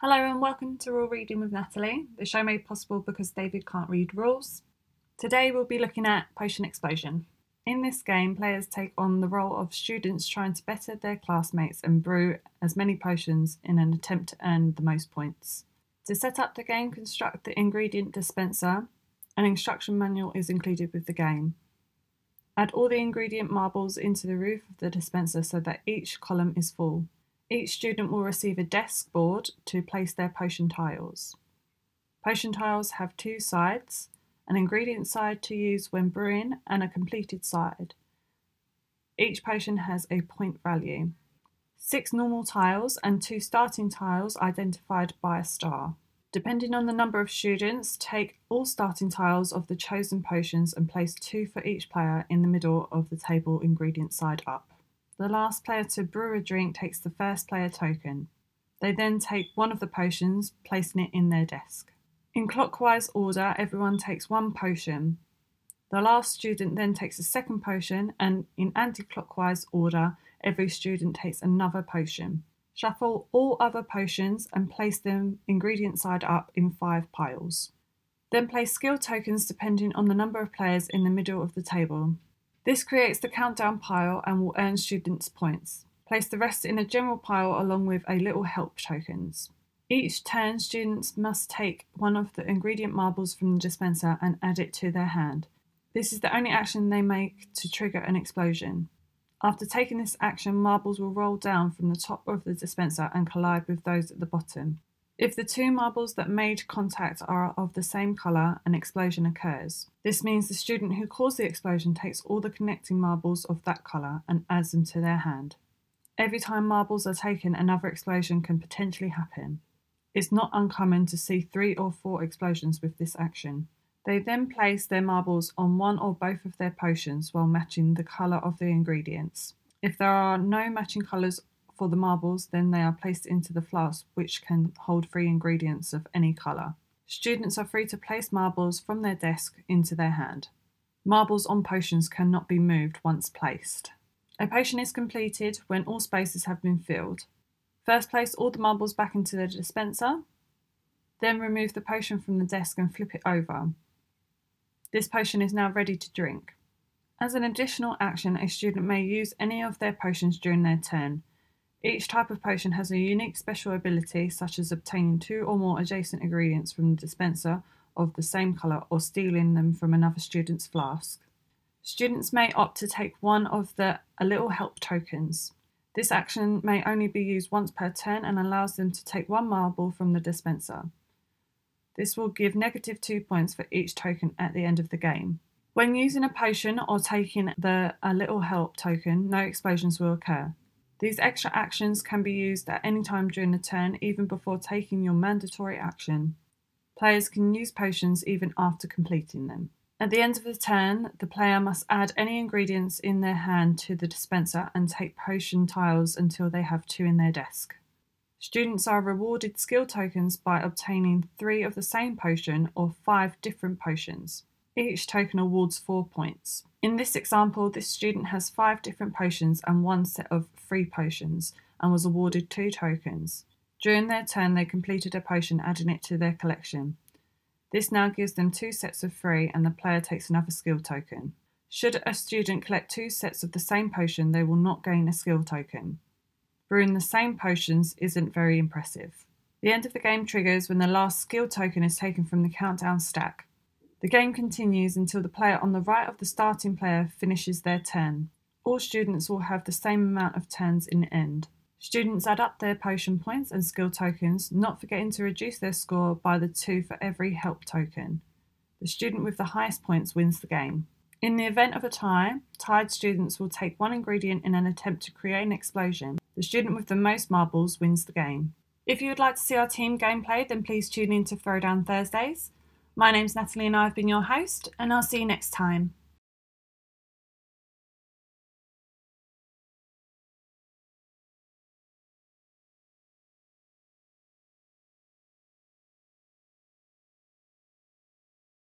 Hello and welcome to Rule Reading with Natalie, the show made possible because David can't read rules. Today we'll be looking at Potion Explosion. In this game, players take on the role of students trying to better their classmates and brew as many potions in an attempt to earn the most points. To set up the game, construct the ingredient dispenser. An instruction manual is included with the game. Add all the ingredient marbles into the roof of the dispenser so that each column is full. Each student will receive a desk board to place their potion tiles. Potion tiles have two sides, an ingredient side to use when brewing and a completed side. Each potion has a point value. 6 normal tiles and 2 starting tiles identified by a star. Depending on the number of students, take all starting tiles of the chosen potions and place 2 for each player in the middle of the table ingredient side up. The last player to brew a drink takes the first player token. They then take one of the potions, placing it in their desk. In clockwise order, everyone takes 1 potion. The last student then takes a second potion, and in anti-clockwise order, every student takes another potion. Shuffle all other potions and place them ingredient side up in 5 piles. Then place skill tokens depending on the number of players in the middle of the table. This creates the countdown pile and will earn students points. Place the rest in a general pile along with a little help tokens. Each turn, students must take one of the ingredient marbles from the dispenser and add it to their hand. This is the only action they make to trigger an explosion. After taking this action, marbles will roll down from the top of the dispenser and collide with those at the bottom. If the 2 marbles that made contact are of the same colour, an explosion occurs. This means the student who caused the explosion takes all the connecting marbles of that colour and adds them to their hand. Every time marbles are taken, another explosion can potentially happen. It's not uncommon to see 3 or 4 explosions with this action. They then place their marbles on one or both of their potions while matching the colour of the ingredients. If there are no matching colours for the marbles, then they are placed into the flask, which can hold 3 ingredients of any colour. Students are free to place marbles from their desk into their hand. Marbles on potions cannot be moved once placed. A potion is completed when all spaces have been filled. First, place all the marbles back into the dispenser. Then remove the potion from the desk and flip it over. This potion is now ready to drink. As an additional action, a student may use any of their potions during their turn. Each type of potion has a unique special ability, such as obtaining 2 or more adjacent ingredients from the dispenser of the same colour or stealing them from another student's flask. Students may opt to take one of the A Little Help tokens. This action may only be used once per turn and allows them to take 1 marble from the dispenser. This will give -2 points for each token at the end of the game. When using a potion or taking the A Little Help token, no explosions will occur. These extra actions can be used at any time during the turn, even before taking your mandatory action. Players can use potions even after completing them. At the end of the turn, the player must add any ingredients in their hand to the dispenser and take potion tiles until they have 2 in their desk. Students are rewarded skill tokens by obtaining 3 of the same potion or 5 different potions. Each token awards 4 points. In this example, this student has 5 different potions and 1 set of 3 potions and was awarded 2 tokens. During their turn, they completed a potion, adding it to their collection. This now gives them 2 sets of 3 and the player takes another skill token. Should a student collect 2 sets of the same potion, they will not gain a skill token. Brewing the same potions isn't very impressive. The end of the game triggers when the last skill token is taken from the countdown stack. The game continues until the player on the right of the starting player finishes their turn. All students will have the same amount of turns in the end. Students add up their potion points and skill tokens, not forgetting to reduce their score by the 2 for every help token. The student with the highest points wins the game. In the event of a tie, tied students will take 1 ingredient in an attempt to create an explosion. The student with the most marbles wins the game. If you would like to see our team gameplay, then please tune in to Throwdown Thursdays. My name's Natalie and I've been your host, and I'll see you next time.